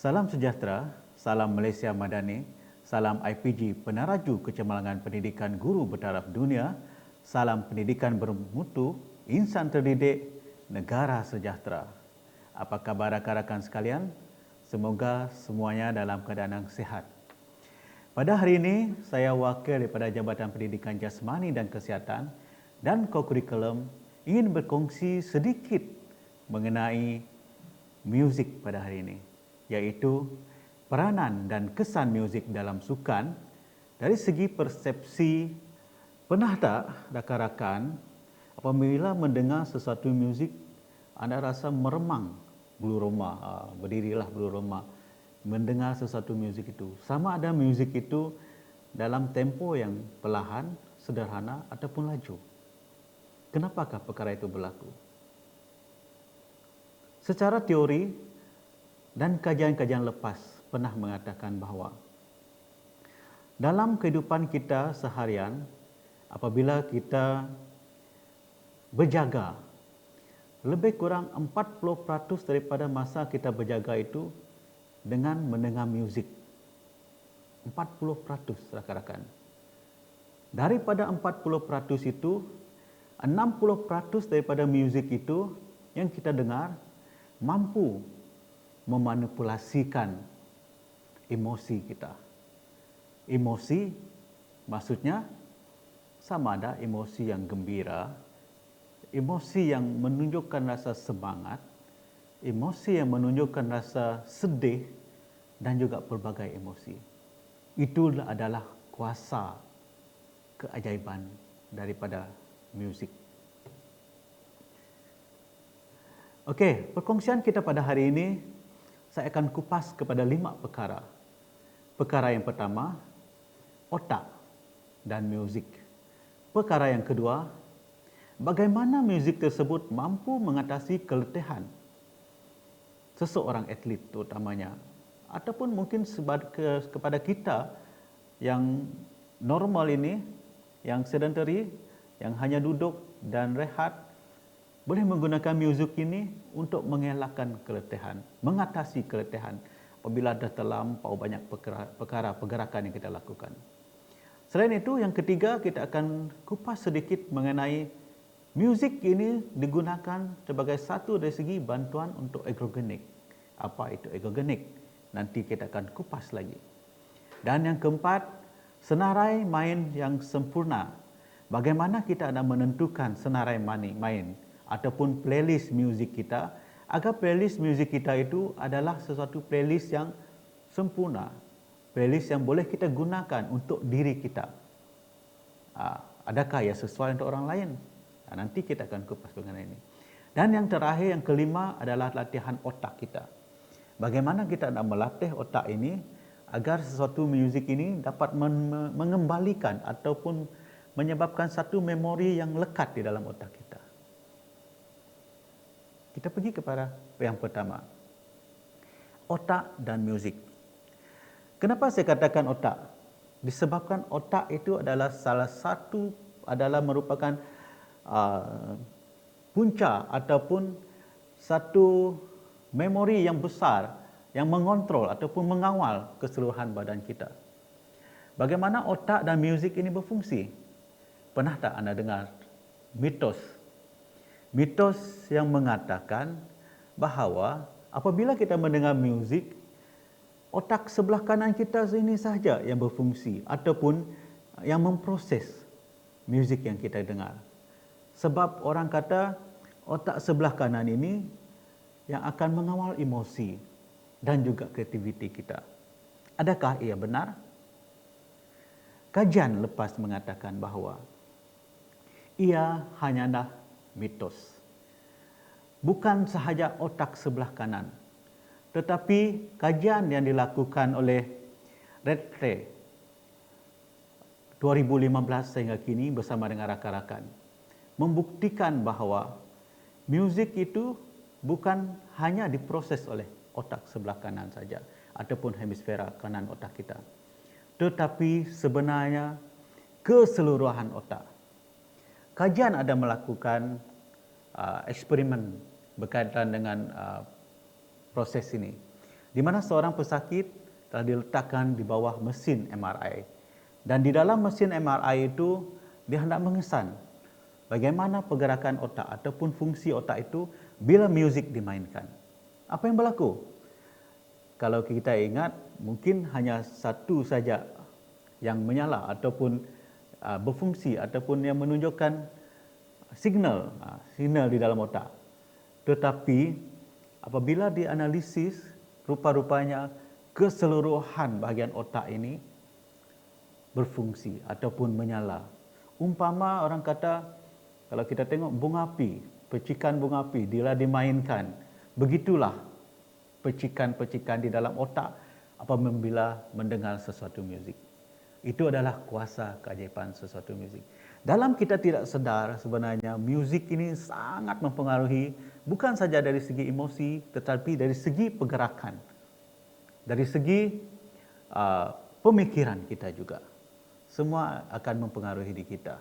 Salam sejahtera, salam Malaysia Madani, salam IPG Penaraju Kecemerlangan Pendidikan Guru Bertaraf Dunia, salam pendidikan bermutu, insan terdidik, negara sejahtera. Apa khabar rakan-rakan sekalian? Semoga semuanya dalam keadaan yang sihat. Pada hari ini, saya wakil daripada Jabatan Pendidikan Jasmani dan Kesihatan dan Co-Curriculum ingin berkongsi sedikit mengenai muzik pada hari ini, iaitu peranan dan kesan muzik dalam sukan. Dari segi persepsi, pernah tak rakan-rakan apabila mendengar sesuatu muzik anda rasa meremang bulu roma, berdirilah bulu roma mendengar sesuatu muzik itu. Sama ada muzik itu dalam tempo yang perlahan, sederhana ataupun laju. Kenapakah perkara itu berlaku? Secara teori dan kajian-kajian lepas pernah mengatakan bahawa dalam kehidupan kita seharian, apabila kita berjaga, lebih kurang 40% daripada masa kita berjaga itu dengan mendengar muzik. 40% rakan-rakan. Daripada 40% itu, 60% daripada muzik itu yang kita dengar mampu memanipulasikan emosi kita. Emosi maksudnya sama ada emosi yang gembira, emosi yang menunjukkan rasa semangat, emosi yang menunjukkan rasa sedih dan juga pelbagai emosi. Itu adalah kuasa keajaiban daripada muzik. Okey, perkongsian kita pada hari ini saya akan kupas kepada 5 perkara. Perkara yang pertama, otak dan muzik. Perkara yang kedua, bagaimana muzik tersebut mampu mengatasi keletihan seseorang atlet terutamanya, ataupun mungkin kepada kita yang normal ini, yang sedentary, yang hanya duduk dan rehat, boleh menggunakan muzik ini untuk mengelakkan keletihan, mengatasi keletihan apabila dah terlampau banyak pergerakan yang kita lakukan. Selain itu, yang ketiga, kita akan kupas sedikit mengenai muzik ini digunakan sebagai satu dari segi bantuan untuk agrogenik. Apa itu agrogenik? Nanti kita akan kupas lagi. Dan yang keempat, senarai main yang sempurna. Bagaimana kita nak menentukan senarai main ataupun playlist muzik kita agar playlist muzik kita itu adalah sesuatu playlist yang sempurna. Playlist yang boleh kita gunakan untuk diri kita. Adakah ia sesuai untuk orang lain? Nanti kita akan kupas mengenai ini. Dan yang terakhir, yang kelima adalah latihan otak kita. Bagaimana kita nak melatih otak ini agar sesuatu muzik ini dapat mengembalikan ataupun menyebabkan satu memori yang lekat di dalam otak kita. Kita pergi kepada yang pertama. Otak dan muzik. Kenapa saya katakan otak? Disebabkan otak itu adalah merupakan punca ataupun satu memori yang besar yang mengontrol ataupun mengawal keseluruhan badan kita. Bagaimana otak dan muzik ini berfungsi? Pernah tak anda dengar mitos? Mitos yang mengatakan bahawa apabila kita mendengar muzik, otak sebelah kanan kita ini sahaja yang berfungsi ataupun yang memproses muzik yang kita dengar. Sebab orang kata otak sebelah kanan ini yang akan mengawal emosi dan juga kreativiti kita. Adakah ia benar? Kajian lepas mengatakan bahawa ia hanyalah mitos. Bukan sahaja otak sebelah kanan, tetapi kajian yang dilakukan oleh Redcliffe 2015 sehingga kini bersama dengan rakan-rakan membuktikan bahawa muzik itu bukan hanya diproses oleh otak sebelah kanan saja ataupun hemisfera kanan otak kita, tetapi sebenarnya keseluruhan otak. Kajian ada melakukan eksperimen berkaitan dengan proses ini. di mana seorang pesakit telah diletakkan di bawah mesin MRI. Dan di dalam mesin MRI itu, dia hendak mengesan bagaimana pergerakan otak ataupun fungsi otak itu bila muzik dimainkan. Apa yang berlaku? Kalau kita ingat, mungkin hanya satu saja yang menyala ataupun berfungsi ataupun yang menunjukkan signal di dalam otak. Tetapi apabila dianalisis, rupa-rupanya keseluruhan bahagian otak ini berfungsi ataupun menyala. Umpama orang kata, kalau kita tengok bunga api, percikan bunga api bila dimainkan, begitulah percikan-percikan di dalam otak apabila mendengar sesuatu muzik. Itu adalah kuasa keajaiban sesuatu muzik. Dalam kita tidak sedar, sebenarnya muzik ini sangat mempengaruhi bukan saja dari segi emosi, tetapi dari segi pergerakan, dari segi pemikiran kita juga. Semua akan mempengaruhi diri kita.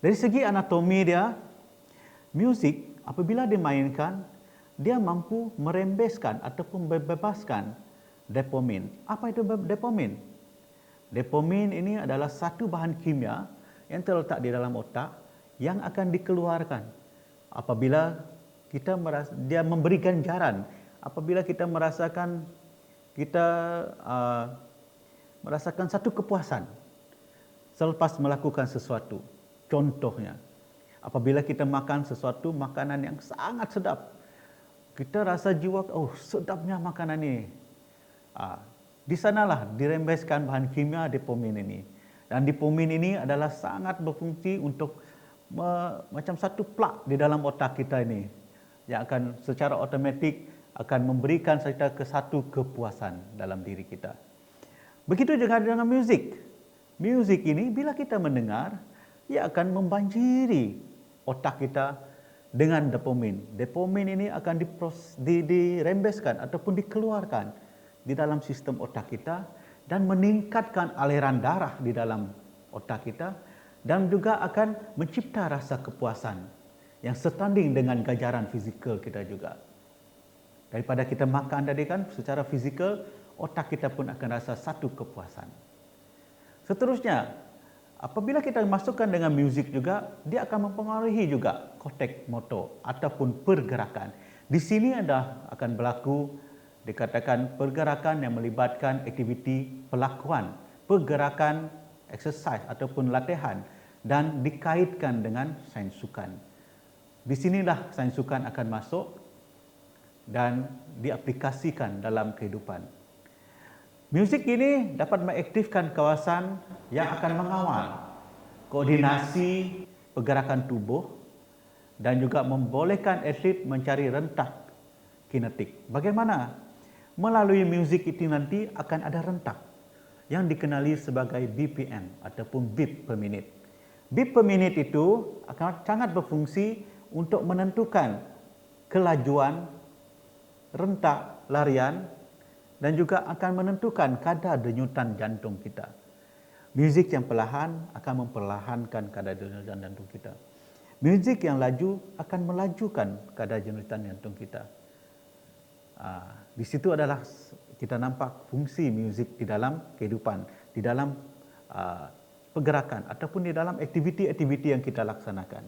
Dari segi anatomi dia, muzik apabila dimainkan, dia mampu merembeskan ataupun membebaskan dopamin. Apa itu dopamin? Dopamin ini adalah satu bahan kimia yang terletak di dalam otak yang akan dikeluarkan apabila kita dia memberi ganjaran. Apabila kita merasakan satu kepuasan selepas melakukan sesuatu. Contohnya, apabila kita makan sesuatu makanan yang sangat sedap, kita rasa jiwa, oh sedapnya makanan ini. Di sanalah dirembeskan bahan kimia dopamin ini. Dan dopamin ini adalah sangat berfungsi untuk macam satu plug di dalam otak kita ini, yang akan secara otomatik akan memberikan kita ke satu kepuasan dalam diri kita. Begitu juga dengan muzik. Muzik ini bila kita mendengar, ia akan membanjiri otak kita dengan dopamin. Dopamin ini akan dirembeskan ataupun dikeluarkan di dalam sistem otak kita dan meningkatkan aliran darah di dalam otak kita dan juga akan mencipta rasa kepuasan yang setanding dengan ganjaran fizikal kita juga. Daripada kita makan tadi kan, secara fizikal, otak kita pun akan rasa satu kepuasan. Seterusnya, apabila kita masukkan dengan muzik juga, dia akan mempengaruhi juga korteks motor ataupun pergerakan. Di sini akan berlaku dikatakan pergerakan yang melibatkan aktiviti pelakuan, pergerakan exercise ataupun latihan dan dikaitkan dengan sains sukan. Di sinilah sains sukan akan masuk dan diaplikasikan dalam kehidupan. Muzik ini dapat mengaktifkan kawasan yang akan mengawal koordinasi pergerakan tubuh dan juga membolehkan atlet mencari rentak kinetik. Bagaimana? Melalui muzik itu nanti akan ada rentak yang dikenali sebagai BPM ataupun beat per minute. Beat per minute itu akan sangat berfungsi untuk menentukan kelajuan, rentak larian dan juga akan menentukan kadar denyutan jantung kita. Muzik yang perlahan akan memperlahankan kadar denyutan jantung kita. Muzik yang laju akan melajukan kadar denyutan jantung kita. Di situ adalah kita nampak fungsi muzik di dalam kehidupan, di dalam pergerakan ataupun di dalam aktiviti-aktiviti yang kita laksanakan.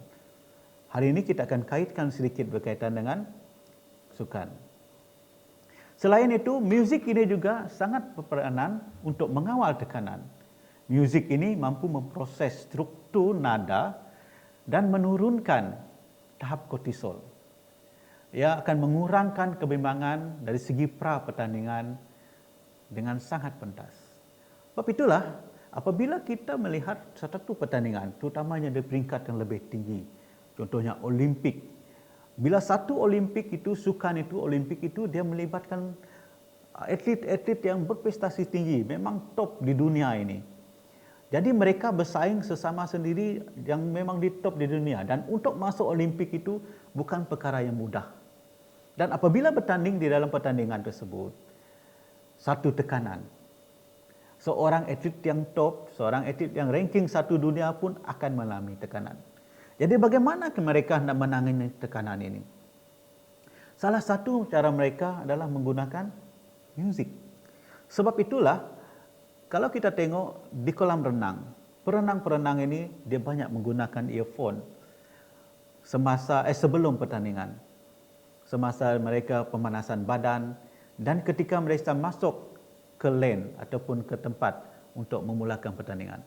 Hari ini kita akan kaitkan sedikit berkaitan dengan sukan. Selain itu, muzik ini juga sangat berperanan untuk mengawal tekanan. Muzik ini mampu memproses struktur nada dan menurunkan tahap kortisol. Ia akan mengurangkan kebimbangan dari segi pra pertandingan dengan sangat pentas. Sebab itulah, apabila kita melihat satu pertandingan, terutamanya di peringkat yang lebih tinggi, contohnya Olimpik. Bila satu Olimpik itu, sukan itu, Olimpik itu, dia melibatkan atlet-atlet yang berprestasi tinggi, memang top di dunia ini. Jadi mereka bersaing sesama sendiri yang memang di top di dunia. Dan untuk masuk Olimpik itu bukan perkara yang mudah. Dan apabila bertanding di dalam pertandingan tersebut, satu tekanan. Seorang atlet yang top, seorang atlet yang ranking satu dunia pun akan mengalami tekanan. Jadi bagaimana mereka hendak menangani tekanan ini? Salah satu cara mereka adalah menggunakan muzik. Sebab itulah, kalau kita tengok di kolam renang, perenang-perenang ini dia banyak menggunakan earphone sebelum pertandingan. Semasa mereka pemanasan badan dan ketika mereka masuk ke lane ataupun ke tempat untuk memulakan pertandingan.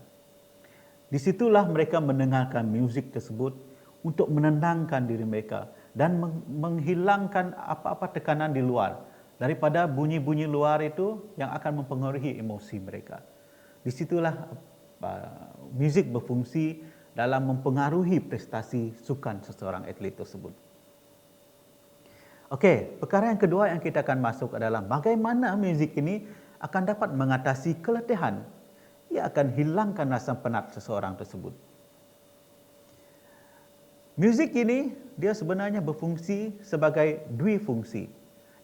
Di situlah mereka mendengarkan muzik tersebut untuk menenangkan diri mereka dan menghilangkan apa-apa tekanan di luar daripada bunyi-bunyi luar itu yang akan mempengaruhi emosi mereka. Di situlah muzik berfungsi dalam mempengaruhi prestasi sukan seseorang atlet tersebut. Okey, perkara yang kedua yang kita akan masuk adalah bagaimana muzik ini akan dapat mengatasi keletihan. Ia akan hilangkan rasa penat seseorang tersebut. Muzik ini dia sebenarnya berfungsi sebagai dua fungsi.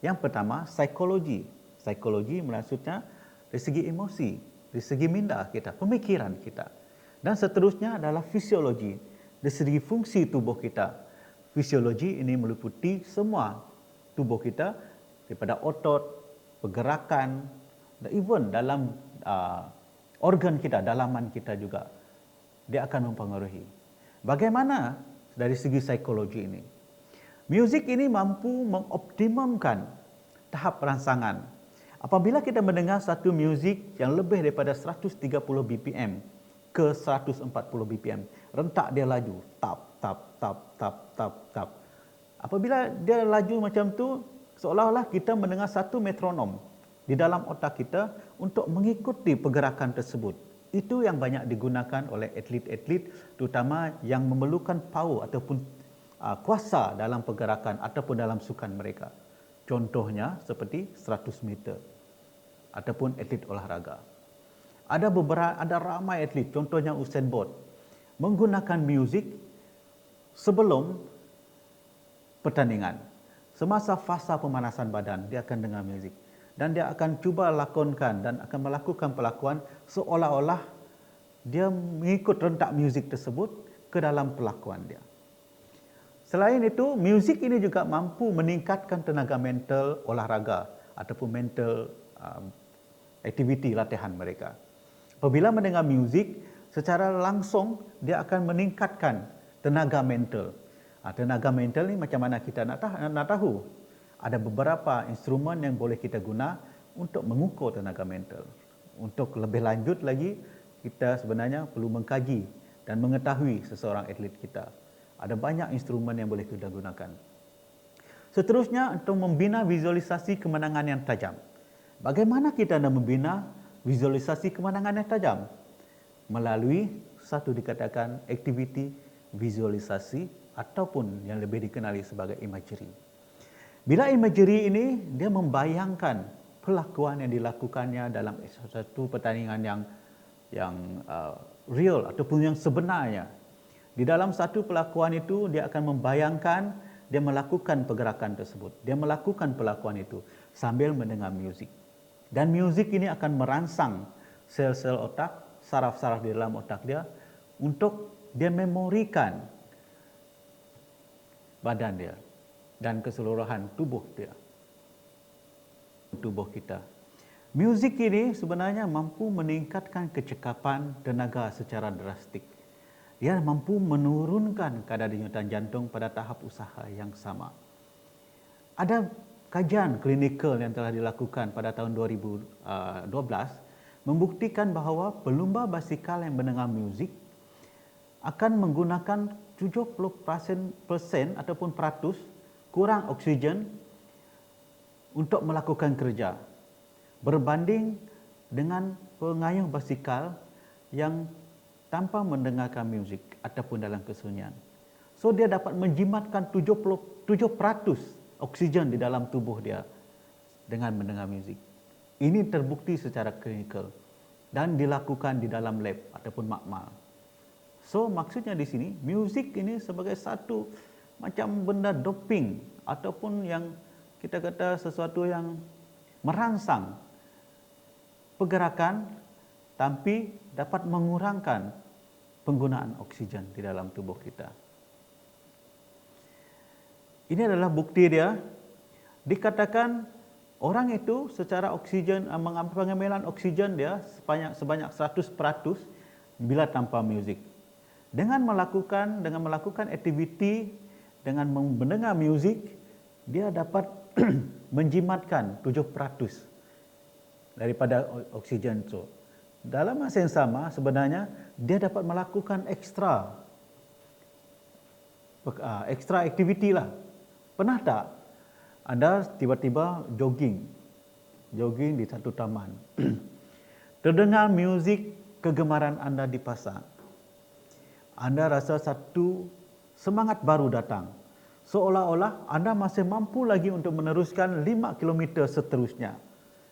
Yang pertama, psikologi. Psikologi maksudnya dari segi emosi, dari segi minda kita, pemikiran kita. Dan seterusnya adalah fisiologi, dari segi fungsi tubuh kita. Fisiologi ini meliputi semua tubuh kita, daripada otot, pergerakan, dan even dalam organ kita, dalaman kita juga, dia akan mempengaruhi. Bagaimana dari segi psikologi ini? Muzik ini mampu mengoptimumkan tahap rangsangan. Apabila kita mendengar satu muzik yang lebih daripada 130 BPM ke 140 BPM, rentak dia laju, tap, tap, tap, tap, tap, tap. Apabila dia laju macam tu, seolah-olah kita mendengar satu metronom di dalam otak kita untuk mengikuti pergerakan tersebut. Itu yang banyak digunakan oleh atlet-atlet, terutama yang memerlukan power ataupun kuasa dalam pergerakan ataupun dalam sukan mereka. Contohnya seperti 100 meter ataupun atlet olahraga. Ada ramai atlet, contohnya Usain Bolt, menggunakan muzik sebelum pertandingan. Semasa fasa pemanasan badan, dia akan dengar muzik. Dan dia akan cuba lakonkan dan akan melakukan pelakuan seolah-olah dia mengikut rentak muzik tersebut ke dalam pelakuan dia. Selain itu, muzik ini juga mampu meningkatkan tenaga mental olahraga ataupun mental aktiviti latihan mereka. Apabila mendengar muzik, secara langsung dia akan meningkatkan tenaga mental. Tenaga mental ni macam mana kita nak tahu? Ada beberapa instrumen yang boleh kita guna untuk mengukur tenaga mental. Untuk lebih lanjut lagi, kita sebenarnya perlu mengkaji dan mengetahui seseorang atlet kita. Ada banyak instrumen yang boleh kita gunakan. Seterusnya, untuk membina visualisasi kemenangan yang tajam. Bagaimana kita nak membina visualisasi kemenangan yang tajam? Melalui satu dikatakan aktiviti visualisasi ataupun yang lebih dikenali sebagai imagery. Bila imagery ini, dia membayangkan pelakuan yang dilakukannya dalam satu pertandingan yang real ataupun yang sebenarnya. Di dalam satu pelakuan itu, dia akan membayangkan dia melakukan pergerakan tersebut. Dia melakukan pelakuan itu sambil mendengar muzik. Dan muzik ini akan merangsang sel-sel otak, saraf-saraf di dalam otak dia untuk dia memorikan badan dia dan keseluruhan tubuh kita. Muzik ini sebenarnya mampu meningkatkan kecekapan tenaga secara drastik. Dia mampu menurunkan kadar denyutan jantung pada tahap usaha yang sama. Ada kajian klinikal yang telah dilakukan pada tahun 2012 membuktikan bahawa pelumba basikal yang mendengar muzik akan menggunakan 70% ataupun peratus kurang oksigen untuk melakukan kerja berbanding dengan pengayuh basikal yang tanpa mendengarkan muzik ataupun dalam kesunyian. So dia dapat menjimatkan 77% oksigen di dalam tubuh dia dengan mendengar muzik. Ini terbukti secara klinikal dan dilakukan di dalam lab ataupun makmal. So maksudnya di sini muzik ini sebagai satu macam benda doping ataupun yang kita kata sesuatu yang merangsang pergerakan tapi dapat mengurangkan penggunaan oksigen di dalam tubuh kita. Ini adalah bukti dia dikatakan orang itu secara oksigen, pengambilan oksigen dia sebanyak 100% bila tanpa muzik. Dengan melakukan aktiviti, dengan mendengar muzik, dia dapat menjimatkan 7% daripada oksigen itu. Dalam masa yang sama, sebenarnya dia dapat melakukan ekstra aktiviti lah. Pernah tak Anda tiba-tiba jogging di satu taman, terdengar muzik kegemaran Anda di pasar. Anda rasa satu semangat baru datang. Seolah-olah Anda masih mampu lagi untuk meneruskan 5 km seterusnya.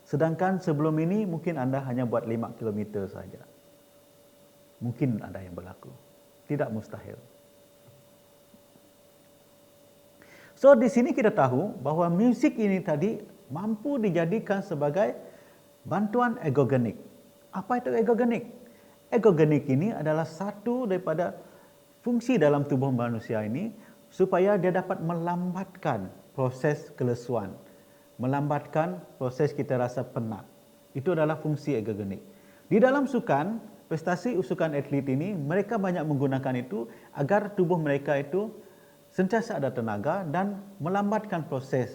Sedangkan sebelum ini mungkin Anda hanya buat 5 km saja. Mungkin ada yang berlaku. Tidak mustahil. So di sini kita tahu bahawa muzik ini tadi mampu dijadikan sebagai bantuan egogenik. Apa itu egogenik? Egogenik ini adalah satu daripada fungsi dalam tubuh manusia ini supaya dia dapat melambatkan proses kelesuan, melambatkan proses kita rasa penat. Itu adalah fungsi egogenik. Di dalam sukan, prestasi sukan atlet ini, mereka banyak menggunakan itu agar tubuh mereka itu sentiasa ada tenaga dan melambatkan proses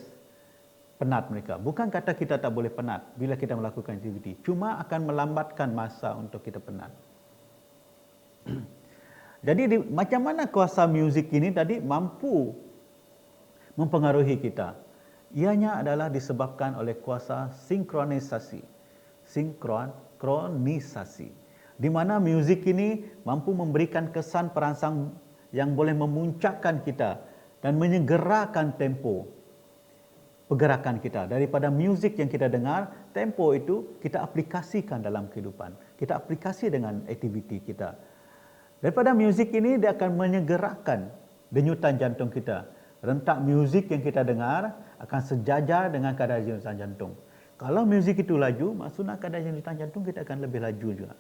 penat mereka. Bukan kata kita tak boleh penat bila kita melakukan aktiviti, cuma akan melambatkan masa untuk kita penat. Jadi macam mana kuasa muzik ini tadi mampu mempengaruhi kita? Ianya adalah disebabkan oleh kuasa sinkronisasi. Sinkronisasi. Di mana muzik ini mampu memberikan kesan perangsang yang boleh memuncakkan kita dan menyegerakan tempo pergerakan kita. Daripada muzik yang kita dengar, tempo itu kita aplikasikan dalam kehidupan. Kita aplikasi dengan aktiviti kita. Daripada muzik ini dia akan menyegerakan denyutan jantung kita. Rentak muzik yang kita dengar akan sejajar dengan kadar denyutan jantung. Kalau muzik itu laju, maksudnya kadar denyutan jantung kita akan lebih laju juga.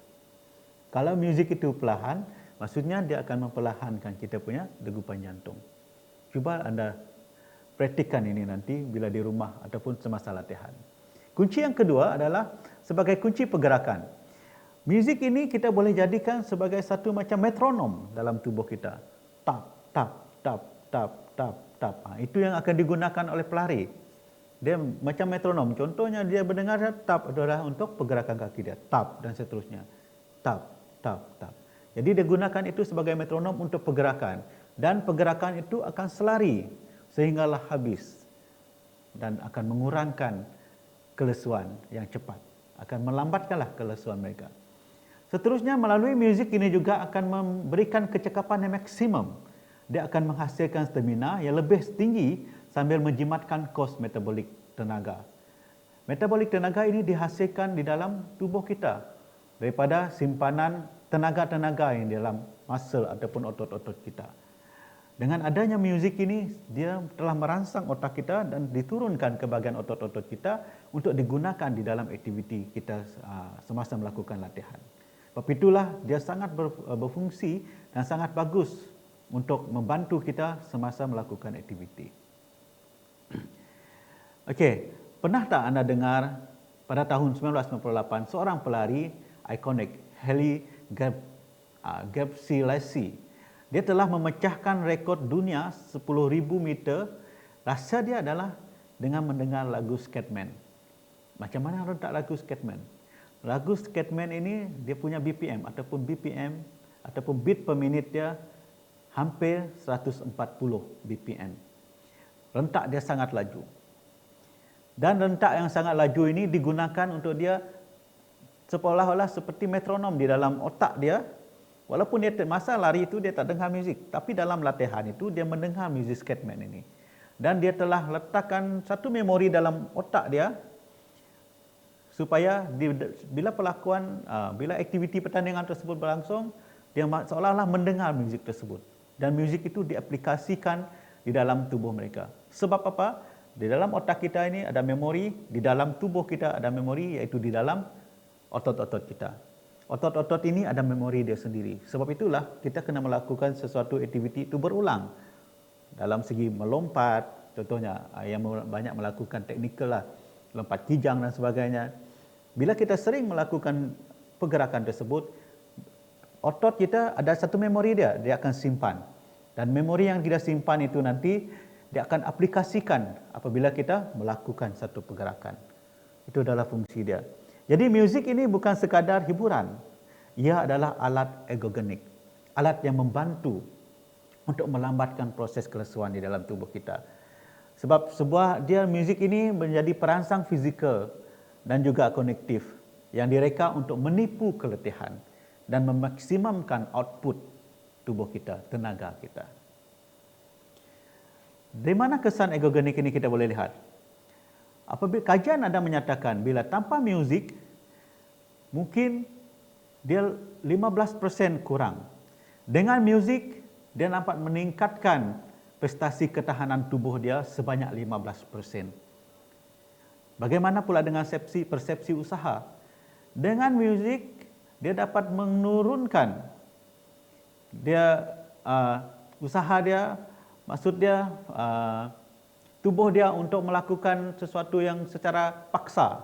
Kalau muzik itu perlahan, maksudnya dia akan memperlahankan kita punya degupan jantung. Cuba Anda praktikkan ini nanti bila di rumah ataupun semasa latihan. Kunci yang kedua adalah sebagai kunci pergerakan. Muzik ini kita boleh jadikan sebagai satu macam metronom dalam tubuh kita. Tap, tap, tap, tap, tap, tap. Itu yang akan digunakan oleh pelari. Dia macam metronom. Contohnya dia mendengar tap adalah untuk pergerakan kaki dia. Tap dan seterusnya. Tap, tap, tap. Jadi dia gunakan itu sebagai metronom untuk pergerakan. Dan pergerakan itu akan selari sehinggalah habis. Dan akan mengurangkan kelesuan yang cepat. Akan melambatkanlah kelesuan mereka. Seterusnya melalui muzik ini juga akan memberikan kecekapan yang maksimum. Dia akan menghasilkan stamina yang lebih tinggi sambil menjimatkan kos metabolik tenaga. Metabolik tenaga ini dihasilkan di dalam tubuh kita daripada simpanan tenaga-tenaga yang dalam muscle ataupun otot-otot kita. Dengan adanya muzik ini, dia telah merangsang otak kita dan diturunkan ke bahagian otot-otot kita untuk digunakan di dalam aktiviti kita semasa melakukan latihan. Sebab itulah dia sangat berfungsi dan sangat bagus untuk membantu kita semasa melakukan aktiviti. Okey, pernah tak anda dengar pada tahun 1998 seorang pelari ikonik, Haile Gebrselassie, dia telah memecahkan rekod dunia 10,000 meter. Rahsia dia adalah dengan mendengar lagu Scatman. Macam mana rentak lagu Scatman? Lagu Scatman ini dia punya BPM ataupun beat per minit dia hampir 140 BPM. Rentak dia sangat laju. Dan rentak yang sangat laju ini digunakan untuk dia seolah-olah seperti metronom di dalam otak dia. Walaupun dia masa lari itu dia tak dengar muzik, tapi dalam latihan itu dia mendengar muzik Scatman ini. Dan dia telah letakkan satu memori dalam otak dia supaya bila aktiviti pertandingan tersebut berlangsung, dia seolah-olah mendengar muzik tersebut. Dan muzik itu diaplikasikan di dalam tubuh mereka. Sebab apa? Di dalam otak kita ini ada memori, di dalam tubuh kita ada memori, iaitu di dalam otot-otot kita. Otot-otot ini ada memori dia sendiri. Sebab itulah kita kena melakukan sesuatu aktiviti itu berulang. Dalam segi melompat, contohnya yang banyak melakukan teknikal lah, lompat kijang dan sebagainya. Bila kita sering melakukan pergerakan tersebut, otot kita ada satu memori dia akan simpan. Dan memori yang kita simpan itu nanti dia akan aplikasikan apabila kita melakukan satu pergerakan. Itu adalah fungsi dia. Jadi muzik ini bukan sekadar hiburan. Ia adalah alat ergogenik, alat yang membantu untuk melambatkan proses kelesuan di dalam tubuh kita. Sebab muzik ini menjadi perangsang fizikal dan juga kognitif yang direka untuk menipu keletihan dan memaksimumkan output tubuh kita, tenaga kita. Dari mana kesan ergogenik ini kita boleh lihat? Apabila kajian ada menyatakan bila tanpa muzik mungkin dia 15% kurang. Dengan muzik dia dapat meningkatkan prestasi ketahanan tubuh dia sebanyak 15%. Bagaimana pula dengan persepsi usaha? Dengan muzik dia dapat menurunkan usaha dia, maksud dia tubuh dia untuk melakukan sesuatu yang secara paksa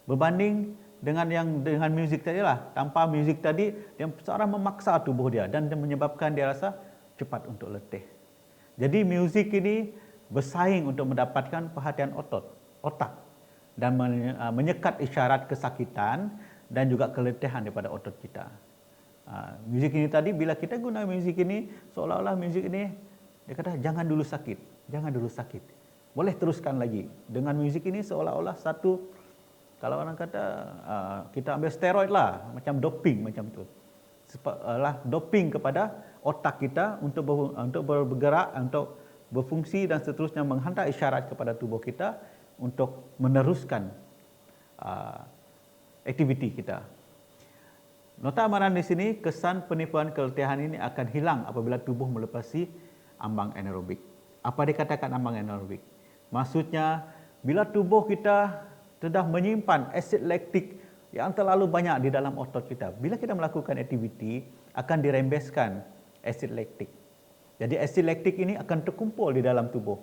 berbanding dengan muzik tadi lah. Tanpa muzik tadi dia seorang memaksa tubuh dia dan menyebabkan dia rasa cepat untuk letih. Jadi muzik ini bersaing untuk mendapatkan perhatian otak dan menyekat isyarat kesakitan dan juga keletihan daripada otot kita. Muzik ini tadi, bila kita guna muzik ini, seolah-olah muzik ini dia kata jangan dulu sakit, boleh teruskan lagi. Dengan muzik ini seolah-olah satu, kalau orang kata kita ambil steroid lah, macam doping macam tu, doping kepada otak kita untuk bergerak, untuk berfungsi dan seterusnya, menghantar isyarat kepada tubuh kita untuk meneruskan aktiviti kita. Nota amaran di sini, kesan penipuan keletihan ini akan hilang apabila tubuh melepasi ambang anaerobik. Apa dikatakan ambang anaerobik? Maksudnya bila tubuh kita sudah menyimpan asid laktik yang terlalu banyak di dalam otot kita, bila kita melakukan aktiviti akan dirembeskan asid laktik. Jadi asid laktik ini akan terkumpul di dalam tubuh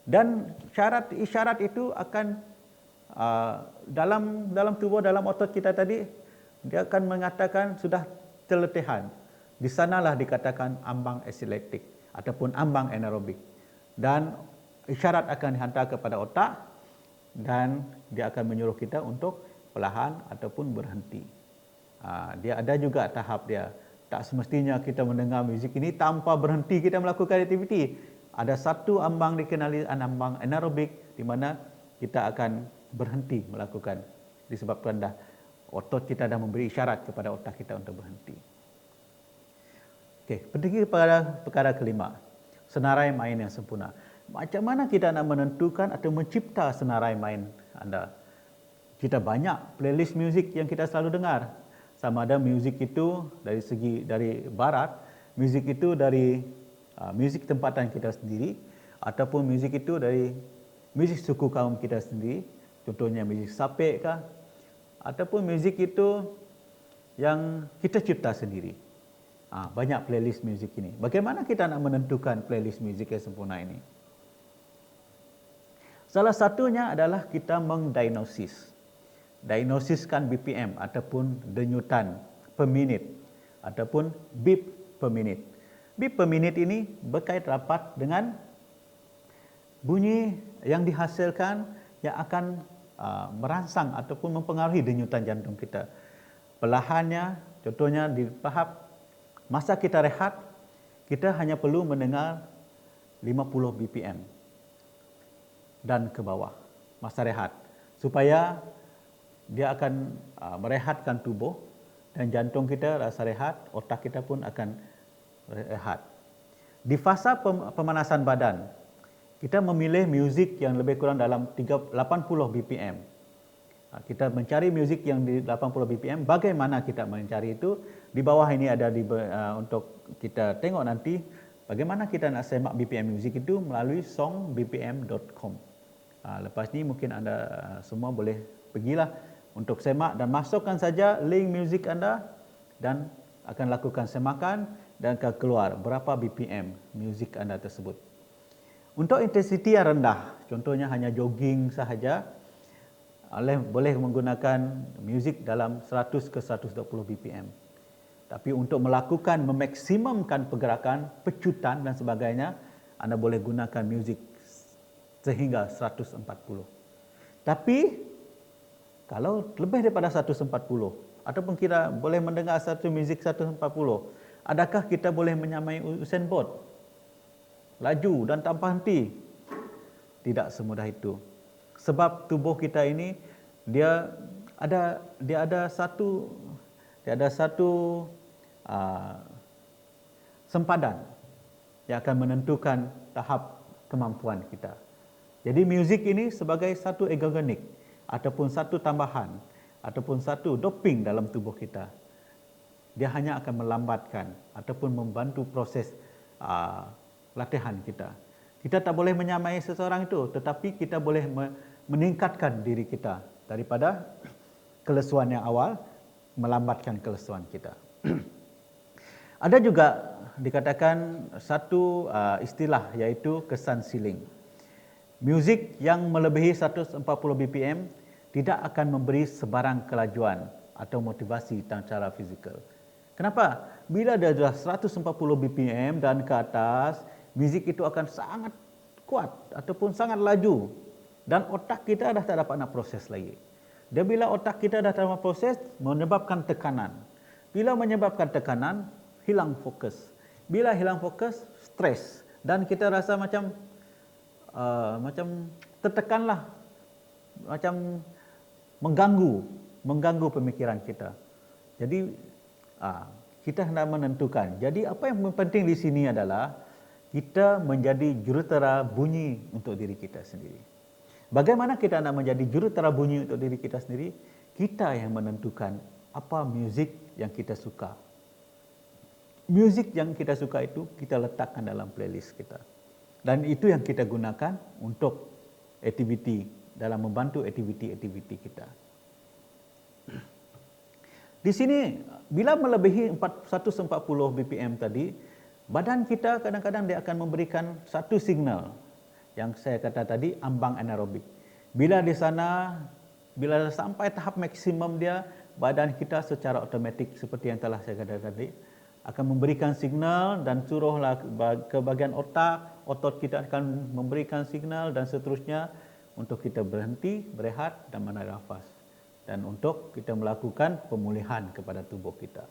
dan isyarat itu akan dalam tubuh, dalam otot kita tadi, dia akan mengatakan sudah keletihan. Di sanalah dikatakan ambang asid laktik ataupun ambang anaerobik. Dan isyarat akan dihantar kepada otak dan dia akan menyuruh kita untuk perlahan ataupun berhenti. Dia ada juga tahap dia. Tak semestinya kita mendengar muzik ini tanpa berhenti kita melakukan aktiviti. Ada satu ambang dikenali ambang anaerobik di mana kita akan berhenti melakukan, disebabkan dah otot kita dah memberi isyarat kepada otak kita untuk berhenti. Okey, pergi kepada perkara kelima, senarai main yang sempurna. Macam mana kita nak menentukan atau mencipta senarai main anda? Kita banyak playlist muzik yang kita selalu dengar. Sama ada muzik itu dari barat, muzik itu dari muzik tempatan kita sendiri, ataupun muzik itu dari muzik suku kaum kita sendiri, contohnya muzik sapek kah, ataupun muzik itu yang kita cipta sendiri. Banyak playlist muzik ini. Bagaimana kita nak menentukan playlist muzik yang sempurna ini? Salah satunya adalah kita mengdiagnosis. Diagnosiskan BPM ataupun denyutan per minit ataupun beat per minit. Beat per minit ini berkait rapat dengan bunyi yang dihasilkan yang akan merangsang ataupun mempengaruhi denyutan jantung kita. Perlahannya, contohnya di tahap masa kita rehat, kita hanya perlu mendengar 50 BPM dan ke bawah masa rehat, supaya dia akan merehatkan tubuh dan jantung kita rasa rehat, otak kita pun akan rehat. Di fasa pemanasan badan, kita memilih muzik yang lebih kurang dalam 80 BPM. Kita mencari muzik yang di 80 BPM. Bagaimana kita mencari itu? Di bawah ini ada untuk kita tengok nanti bagaimana kita nak semak BPM muzik itu melalui songbpm.com. Lepas ni mungkin anda semua boleh pergilah untuk semak dan masukkan saja link muzik anda dan akan lakukan semakan dan akan keluar berapa BPM muzik anda tersebut. Untuk intensiti yang rendah, contohnya hanya jogging sahaja, boleh menggunakan muzik dalam 100 ke 120 BPM. Tapi untuk melakukan, memaksimumkan pergerakan, pecutan dan sebagainya, anda boleh gunakan muzik sehingga 140. Tapi kalau lebih daripada 140, ataupun kita boleh mendengar satu muzik 140, adakah kita boleh menyamai Usain Bolt? Laju dan tanpa henti? Tidak semudah itu. Sebab tubuh kita ini dia ada satu sempadan yang akan menentukan tahap kemampuan kita. Jadi muzik ini sebagai satu exogenik ataupun satu tambahan ataupun satu doping dalam tubuh kita. Dia hanya akan melambatkan ataupun membantu proses latihan kita. Kita tak boleh menyamai seseorang itu, tetapi kita boleh meningkatkan diri kita daripada kelesuan yang awal, melambatkan kelesuan kita. Ada juga dikatakan satu istilah, iaitu kesan siling. Muzik yang melebihi 140 BPM tidak akan memberi sebarang kelajuan atau motivasi secara fizikal. Kenapa? Bila dia sudah 140 BPM dan ke atas, muzik itu akan sangat kuat ataupun sangat laju dan otak kita dah tak dapat nak proses lagi. Dan bila otak kita dah tak dapat proses, menyebabkan tekanan. Bila menyebabkan tekanan, hilang fokus. Bila hilang fokus, stres dan kita rasa macam tertekanlah, macam mengganggu pemikiran kita. Jadi kita hendak menentukan. Jadi apa yang penting di sini adalah kita menjadi jurutera bunyi untuk diri kita sendiri. Bagaimana kita nak menjadi jurutera bunyi untuk diri kita sendiri? Kita yang menentukan apa muzik yang kita suka. Muzik yang kita suka itu kita letakkan dalam playlist kita. Dan itu yang kita gunakan untuk aktiviti, dalam membantu aktiviti-aktiviti kita. Di sini, bila melebihi 140 BPM tadi, badan kita kadang-kadang dia akan memberikan satu signal yang saya kata tadi, ambang anaerobik. Bila di sana, bila sampai tahap maksimum dia, badan kita secara otomatik seperti yang telah saya katakan tadi, akan memberikan signal dan suruhlah ke bahagian otot kita akan memberikan signal dan seterusnya untuk kita berhenti, berehat dan menarik nafas. Dan untuk kita melakukan pemulihan kepada tubuh kita.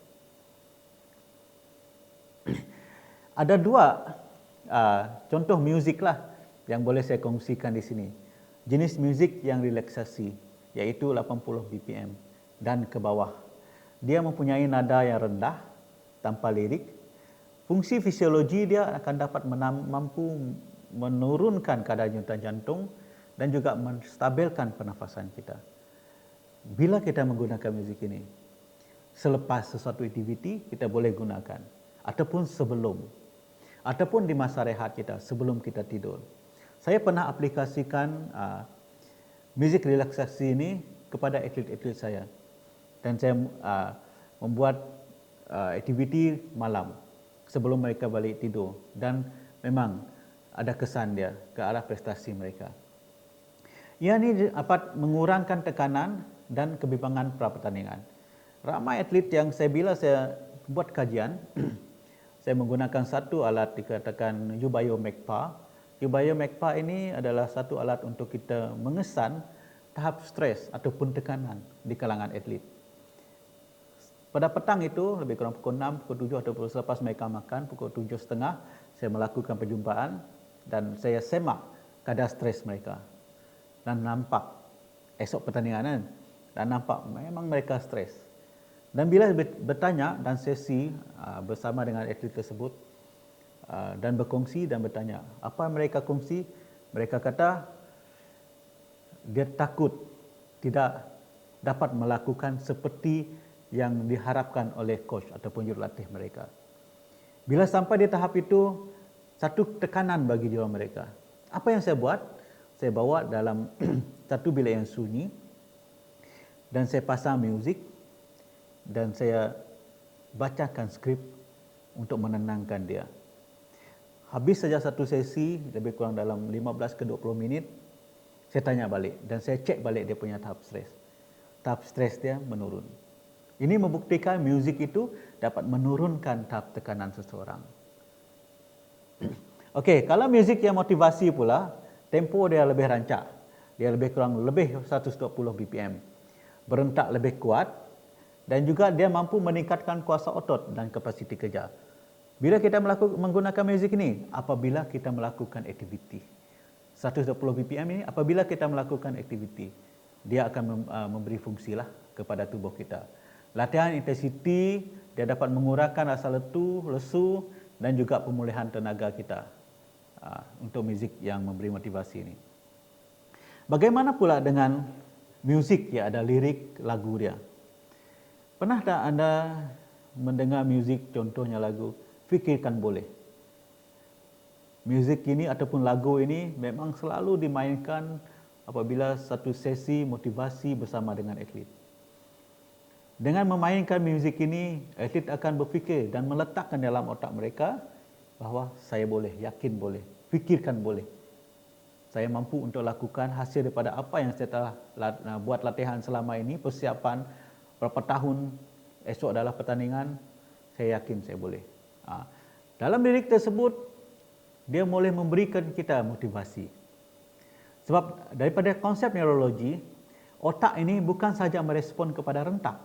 Ada dua contoh muzik lah yang boleh saya kongsikan di sini. Jenis muzik yang relaksasi, iaitu 80 BPM dan ke bawah. Dia mempunyai nada yang rendah, tanpa lirik. Fungsi fisiologi dia akan dapat mampu menurunkan kadar denyut jantung dan juga menstabilkan pernafasan kita. Bila kita menggunakan muzik ini, selepas sesuatu aktiviti kita boleh gunakan, ataupun sebelum, ataupun di masa rehat kita sebelum kita tidur. Saya pernah aplikasikan muzik relaksasi ini kepada atlet-atlet saya, dan saya membuat aktiviti malam sebelum mereka balik tidur, dan memang ada kesan dia ke arah prestasi mereka. Ia ini dapat mengurangkan tekanan dan kebimbangan pra-pertandingan. Ramai atlet yang bila saya buat kajian, saya menggunakan satu alat dikatakan Ubayo Magpa. Ubayo Magpa ini adalah satu alat untuk kita mengesan tahap stres ataupun tekanan di kalangan atlet. Pada petang itu, lebih kurang pukul 6, pukul 7 atau selepas mereka makan, pukul 7.30, saya melakukan perjumpaan dan saya semak kadar stres mereka. Dan nampak, esok pertandingan dan nampak memang mereka stres. Dan bila bertanya dan sesi bersama dengan atlet tersebut dan berkongsi dan bertanya, apa mereka kongsi? Mereka kata, dia takut tidak dapat melakukan seperti yang diharapkan oleh coach ataupun jurulatih mereka. Bila sampai di tahap itu, satu tekanan bagi jiwa mereka. Apa yang saya buat? Saya bawa dalam satu bilik yang sunyi dan saya pasang muzik dan saya bacakan skrip untuk menenangkan dia. Habis saja satu sesi, lebih kurang dalam 15 ke 20 minit, saya tanya balik dan saya cek balik dia punya tahap stres. Tahap stres dia menurun. Ini membuktikan muzik itu dapat menurunkan tahap tekanan seseorang. Okey, kalau muzik yang motivasi pula, tempo dia lebih rancak. Dia lebih kurang lebih 120 BPM. Berentak lebih kuat dan juga dia mampu meningkatkan kuasa otot dan kapasiti kerja. Bila kita menggunakan muzik ini, apabila kita melakukan aktiviti. 120 BPM ini apabila kita melakukan aktiviti, dia akan memberi fungsilah kepada tubuh kita. Latihan intensiti, dia dapat mengurangkan rasa lesu dan juga pemulihan tenaga kita untuk muzik yang memberi motivasi ini. Bagaimana pula dengan muzik yang ada lirik lagu dia? Pernah tak anda mendengar muzik, contohnya lagu Fikirkan Boleh? Muzik ini ataupun lagu ini memang selalu dimainkan apabila satu sesi motivasi bersama dengan atlet. Dengan memainkan muzik ini, atlet akan berfikir dan meletakkan dalam otak mereka bahawa saya boleh, yakin boleh, fikirkan boleh. Saya mampu untuk lakukan hasil daripada apa yang saya telah buat latihan selama ini, persiapan berapa tahun, esok adalah pertandingan, saya yakin saya boleh. Dalam lirik tersebut, dia boleh memberikan kita motivasi. Sebab daripada konsep neurologi, otak ini bukan saja merespon kepada rentak,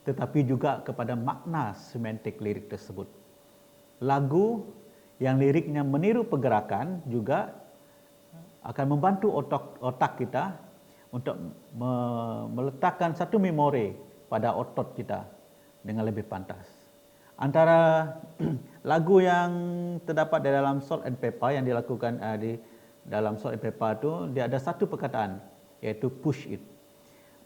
tetapi juga kepada makna semantik lirik tersebut. Lagu yang liriknya meniru pergerakan juga akan membantu otak kita untuk meletakkan satu memori pada otot kita dengan lebih pantas. Antara lagu yang terdapat di dalam Salt and Pepper yang dilakukan di dalam Salt and Pepper itu, dia ada satu perkataan, iaitu push it.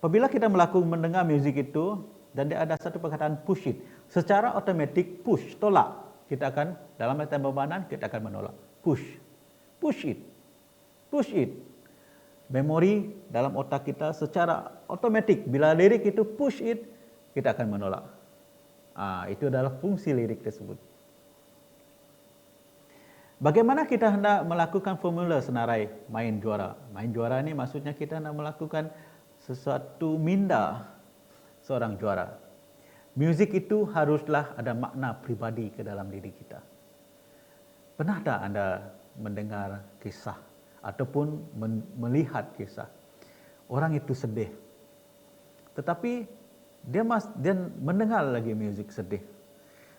Apabila kita mendengar muzik itu dan dia ada satu perkataan push it, secara automatik push, tolak. Kita akan dalam latihan bebanan kita akan menolak. Push it, push it. Memori dalam otak kita secara automatik bila lirik itu push it, kita akan menolak. Itu adalah fungsi lirik tersebut. Bagaimana kita hendak melakukan formula senarai main juara? Main juara ni maksudnya kita hendak melakukan sesuatu minda seorang juara. Muzik itu haruslah ada makna pribadi ke dalam diri kita. Pernah tak anda mendengar kisah ataupun melihat kisah orang itu sedih, tetapi dia mendengar lagi muzik sedih.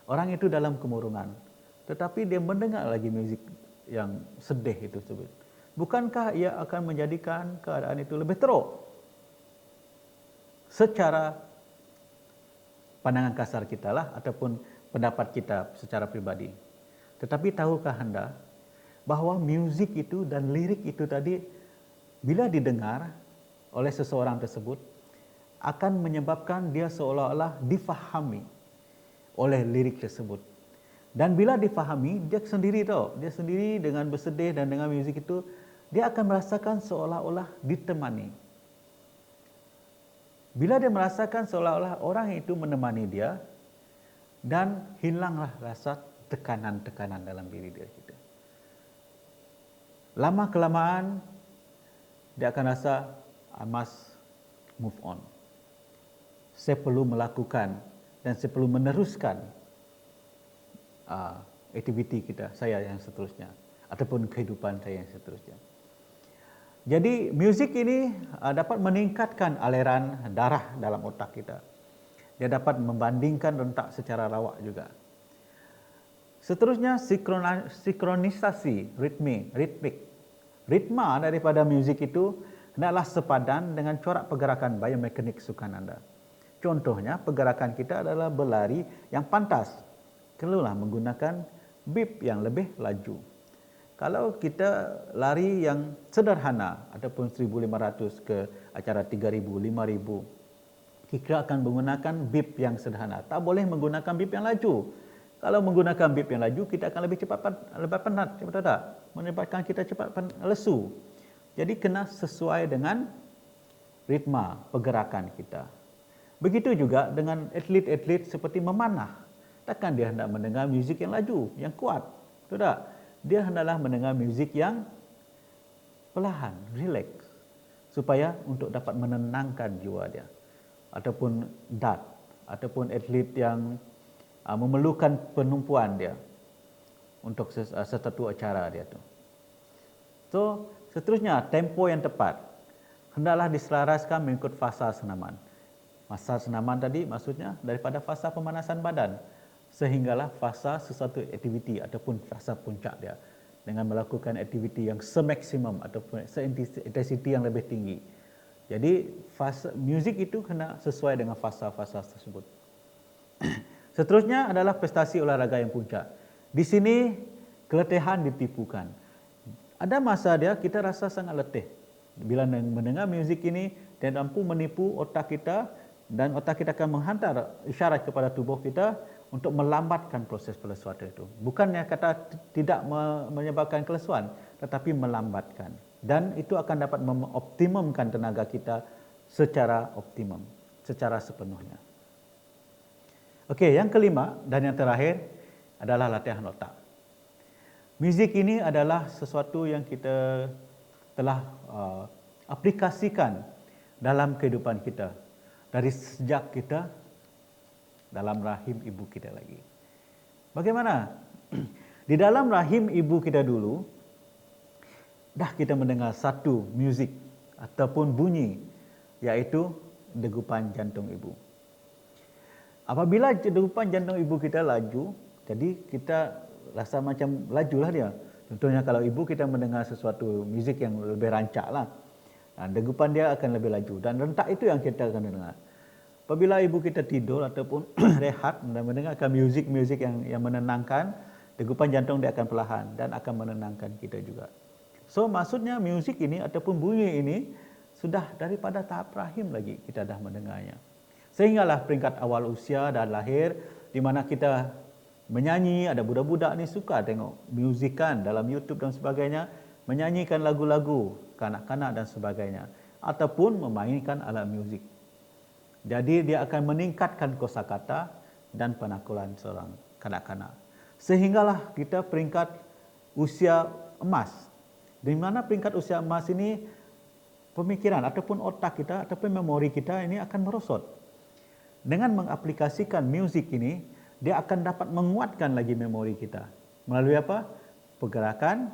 Orang itu dalam kemurungan, tetapi dia mendengar lagi muzik yang sedih itu tersebut. Bukankah ia akan menjadikan keadaan itu lebih teruk? Secara pandangan kasar kita lah, ataupun pendapat kita secara pribadi. Tetapi tahukah anda bahawa muzik itu dan lirik itu tadi bila didengar oleh seseorang tersebut akan menyebabkan dia seolah-olah difahami oleh lirik tersebut. Dan bila difahami, dia sendiri dengan bersedih dan dengan muzik itu, dia akan merasakan seolah-olah ditemani. Bila dia merasakan seolah-olah orang itu menemani dia, dan hilanglah rasa tekanan-tekanan dalam diri dia. Lama kelamaan, dia akan rasa, I must move on. Saya perlu melakukan dan saya perlu meneruskan aktiviti saya yang seterusnya ataupun kehidupan saya yang seterusnya. Jadi muzik ini dapat meningkatkan aliran darah dalam otak kita. Dia dapat membandingkan rentak secara rawak juga. Seterusnya sinkronisasi ritmik. Ritma daripada muzik itu hendaklah sepadan dengan corak pergerakan biomekanik sukan anda. Contohnya, pergerakan kita adalah berlari yang pantas. Perlulah menggunakan beat yang lebih laju. Kalau kita lari yang sederhana, ataupun 1,500 ke acara 3,000, 5,000, kita akan menggunakan beat yang sederhana. Tak boleh menggunakan beat yang laju. Kalau menggunakan beat yang laju, kita akan lebih penat, betul tak? Menyebabkan kita cepat lesu. Jadi kena sesuai dengan ritma pergerakan kita. Begitu juga dengan atlet-atlet seperti memanah. Takkan dia hendak mendengar muzik yang laju, yang kuat. Betul tak? dia hendaklah mendengar muzik yang perlahan, relax, supaya untuk dapat menenangkan jiwa dia. Ataupun dart, ataupun atlet yang memerlukan penumpuan dia untuk sesuatu acara dia tu. So, seterusnya tempo yang tepat hendaklah diselaraskan mengikut fasa senaman. Fasa senaman tadi maksudnya daripada fasa pemanasan badan sehinggalah fasa sesuatu aktiviti ataupun fasa puncak dia dengan melakukan aktiviti yang semaksimum ataupun seintensiti yang lebih tinggi. Jadi fasa muzik itu kena sesuai dengan fasa-fasa tersebut. Seterusnya adalah prestasi olahraga yang puncak. Di sini keletihan ditipukan. Ada masa dia kita rasa sangat letih. Bila mendengar muzik ini, dia mampu menipu otak kita dan otak kita akan menghantar isyarat kepada tubuh kita untuk melambatkan proses pelesuan itu. Bukannya kata tidak menyebabkan kelesuan, tetapi melambatkan. Dan itu akan dapat mengoptimumkan tenaga kita secara optimum, secara sepenuhnya. Okey, yang kelima dan yang terakhir adalah latihan otak. Muzik ini adalah sesuatu yang kita telah aplikasikan dalam kehidupan kita dari sejak kita dalam rahim ibu kita lagi. Bagaimana? Di dalam rahim ibu kita dulu, dah kita mendengar satu muzik ataupun bunyi, iaitu degupan jantung ibu. Apabila degupan jantung ibu kita laju, jadi kita rasa macam lajulah dia. Contohnya kalau ibu kita mendengar sesuatu muzik yang lebih rancak lah, degupan dia akan lebih laju dan rentak itu yang kita akan dengar. Apabila ibu kita tidur ataupun rehat dan mendengarkan muzik-muzik yang menenangkan, degupan jantung dia akan perlahan dan akan menenangkan kita juga. So maksudnya muzik ini ataupun bunyi ini sudah daripada tahap rahim lagi kita dah mendengarnya. Sehinggalah peringkat awal usia dan lahir di mana kita menyanyi, ada budak-budak ni suka tengok muzikan dalam YouTube dan sebagainya, menyanyikan lagu-lagu kanak-kanak dan sebagainya ataupun memainkan alat muzik. Jadi dia akan meningkatkan kosakata dan penakulan seorang kanak-kanak. Sehinggalah kita peringkat usia emas. Di mana peringkat usia emas ini pemikiran ataupun otak kita ataupun memori kita ini akan merosot. Dengan mengaplikasikan muzik ini, dia akan dapat menguatkan lagi memori kita. Melalui apa? Pergerakan,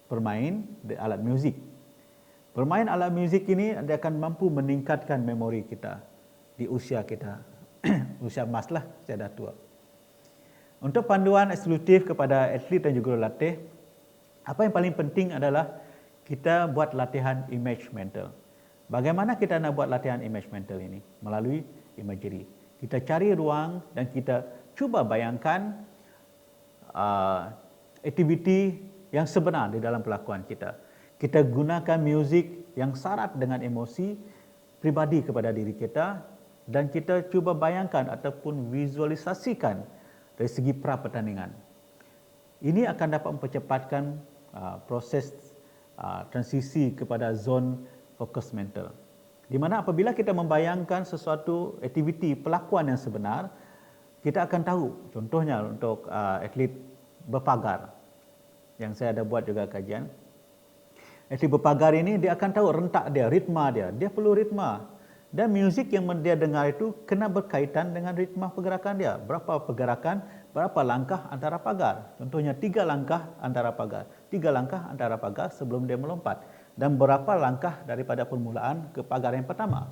bermain alat muzik. Bermain alat muzik ini dia akan mampu meningkatkan memori kita di usia kita. Usia emas lah, saya dah tua. Untuk panduan eksklusif kepada atlet dan juga latih, apa yang paling penting adalah kita buat latihan image mental. Bagaimana kita nak buat latihan image mental ini? Melalui imagery. Kita cari ruang dan kita cuba bayangkan aktiviti yang sebenar di dalam pelakuan kita. Kita gunakan muzik yang syarat dengan emosi pribadi kepada diri kita dan kita cuba bayangkan ataupun visualisasikan dari segi pra-pertandingan. Ini akan dapat mempercepatkan proses transisi kepada zon fokus mental. Di mana apabila kita membayangkan sesuatu aktiviti pelakuan yang sebenar, kita akan tahu. Contohnya untuk atlet berpagar yang saya ada buat juga kajian. Atlet berpagar ini dia akan tahu rentak dia, ritma dia. Dia perlu ritma. Dan muzik yang dia dengar itu kena berkaitan dengan ritma pergerakan dia. Berapa pergerakan, berapa langkah antara pagar. Contohnya 3 langkah antara pagar. 3 langkah antara pagar sebelum dia melompat. Dan berapa langkah daripada permulaan ke pagar yang pertama.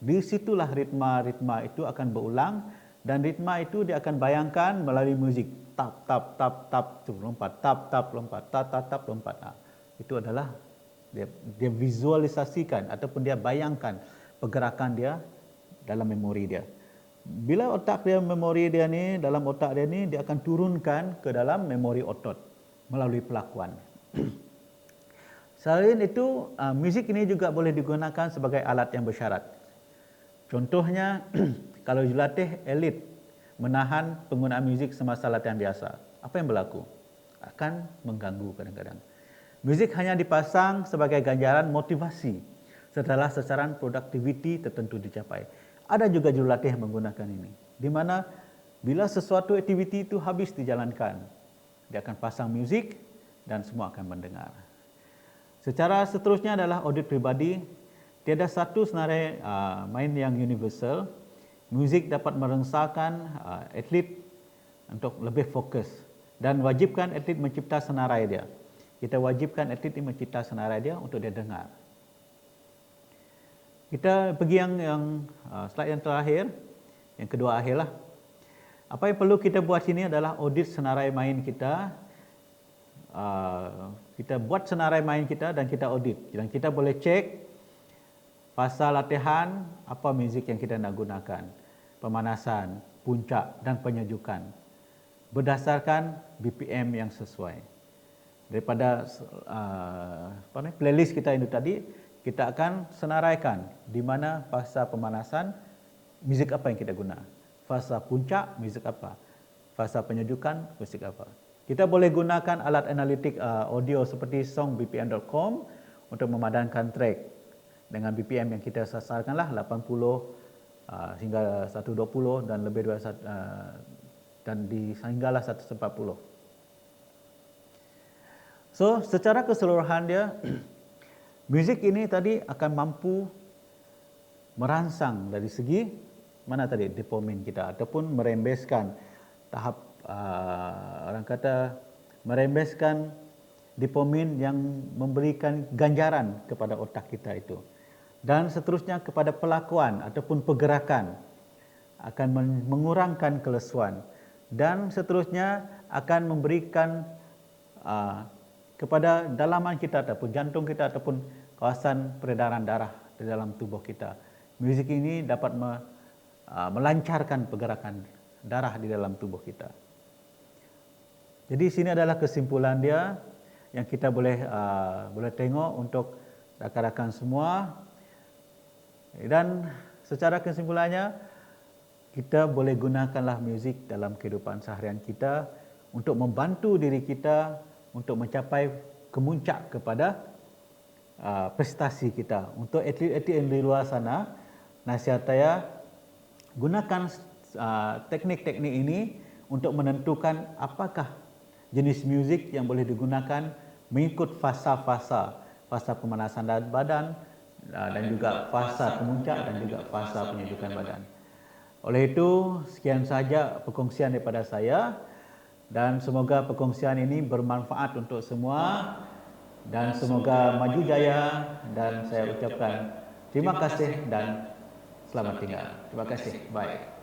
Di situlah ritma-ritma itu akan berulang dan ritma itu dia akan bayangkan melalui muzik. Tap, tap, tap, tap, lompat, tap, tap, lompat, tap, tap, tap, lompat. Itu adalah dia visualisasikan ataupun dia bayangkan pergerakan dia dalam memori dia. Bila otak dia, memori dia ni, dalam otak dia ni, dia akan turunkan ke dalam memori otot melalui pelakuan. Selain itu, muzik ini juga boleh digunakan sebagai alat yang bersyarat. Contohnya, kalau jurulatih elit menahan penggunaan muzik semasa latihan biasa, apa yang berlaku? Akan mengganggu kadang-kadang. Muzik hanya dipasang sebagai ganjaran motivasi setelah sasaran produktiviti tertentu dicapai. Ada juga jurulatih yang menggunakan ini, di mana bila sesuatu aktiviti itu habis dijalankan, dia akan pasang muzik dan semua akan mendengar. Secara seterusnya adalah audit pribadi. Tiada satu senarai main yang universal. Muzik dapat merengsakan atlet untuk lebih fokus dan wajibkan atlet mencipta senarai dia. Kita wajibkan atlet mencipta senarai dia untuk dia dengar. Kita pergi yang slide yang terakhir, yang kedua akhirlah. Apa yang perlu kita buat sini adalah audit senarai main kita. Kita buat senarai main kita dan kita audit. Dan kita boleh cek fasa latihan, apa muzik yang kita nak gunakan, pemanasan, puncak dan penyejukan berdasarkan BPM yang sesuai. Daripada playlist kita itu tadi, kita akan senaraikan di mana fasa pemanasan, muzik apa yang kita guna, fasa puncak, muzik apa, fasa penyejukan, muzik apa. Kita boleh gunakan alat analitik audio seperti songbpm.com untuk memadankan track dengan BPM yang kita sasarkanlah 80 hingga 120 dan lebih dari dan hinggalah 140. So, secara keseluruhan dia muzik ini tadi akan mampu merangsang dari segi mana tadi dopamin kita ataupun merembeskan tahap orang kata merembeskan dopamin yang memberikan ganjaran kepada otak kita itu. Dan seterusnya kepada pelakuan ataupun pergerakan akan mengurangkan kelesuan dan seterusnya akan memberikan kepada dalaman kita ataupun jantung kita ataupun kawasan peredaran darah di dalam tubuh kita. Muzik ini dapat melancarkan pergerakan darah di dalam tubuh kita. Jadi sini adalah kesimpulan dia yang kita boleh tengok untuk rakan-rakan semua. Dan secara kesimpulannya, kita boleh gunakanlah muzik dalam kehidupan seharian kita untuk membantu diri kita untuk mencapai kemuncak kepada prestasi kita. Untuk atlet-atlet yang di luar sana, nasihat saya gunakan teknik-teknik ini untuk menentukan apakah jenis muzik yang boleh digunakan mengikut fasa-fasa, fasa pemanasan badan dan juga fasa pemuncak dan juga fasa penyejukan badan. Oleh itu, sekian saja perkongsian daripada saya dan semoga perkongsian ini bermanfaat untuk semua dan semoga maju jaya dan saya ucapkan terima kasih dan selamat tinggal. Terima kasih. Bye.